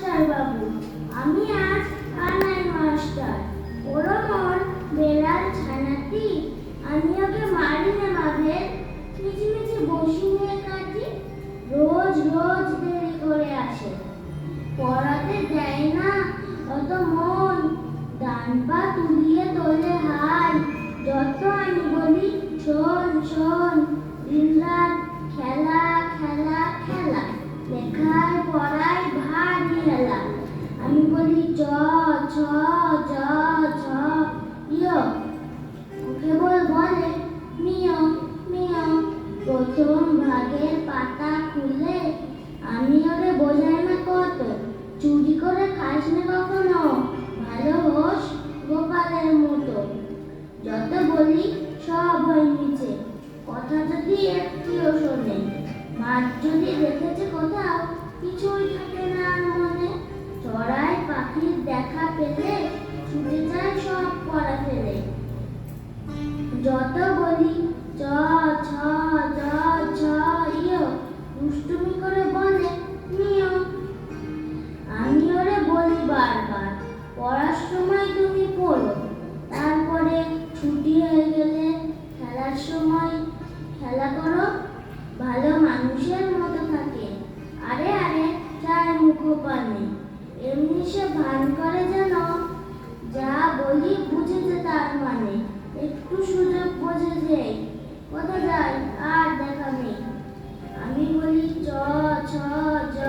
Master বাবু, আমি আজ Kanai master. ওর মন বেড়াল ছানাটি, আমি ওকে মারি না বাবের, মিছিমিছি বসি নিয়ে কাটি। রোজ রোজ দেরি করে আসে, পড়াতে দেয় না অত মন, ডান পা তুলিয়ে তোলে হাই। যত আমি বলি শোন শোন, দিনরাত খেলা খেলা খেলা, লেখায় পড়ায় ভারী হেলা। আমি বলি চ ছ জ ঝ ইয়, ও কেবল বলে মিয় মিয়। প্রথম ভাগের পাতা খুলে আমি ওরে বোঝাই না কত, চুরি করে খাস না কখনো, ভালো হোস গোপালের মতো। যত বলি সব হয় মিছে, কথা যদি একটিও শোনে। মাঠ যদি দেখেছে কোথাও, কিছুই থাকে না আর মনে। চড়াই পাখির দেখা পেলে ছুটে যায় সব পড়া ফেলে। যত বলি চ ছ জ ঝ ইয়, দুষ্টুমি করে বলে মিয়। আমি ওরে বলি বারবার, পড়ার সময় তুমি পড়ো, তারপরে ছুটি হয়ে গেলে খেলার সময় খেলা করো, ভালো মানুষের মতো থাকে। আরে আরে চায় মুখোপানে, এমনি সে ভান করে যেন যা বলি বুঝেছে তার মানে। একটু সুযোগ বোঝে যেই, কোথা যায় আর দেখা নেই। আমি বলি চ ছ জ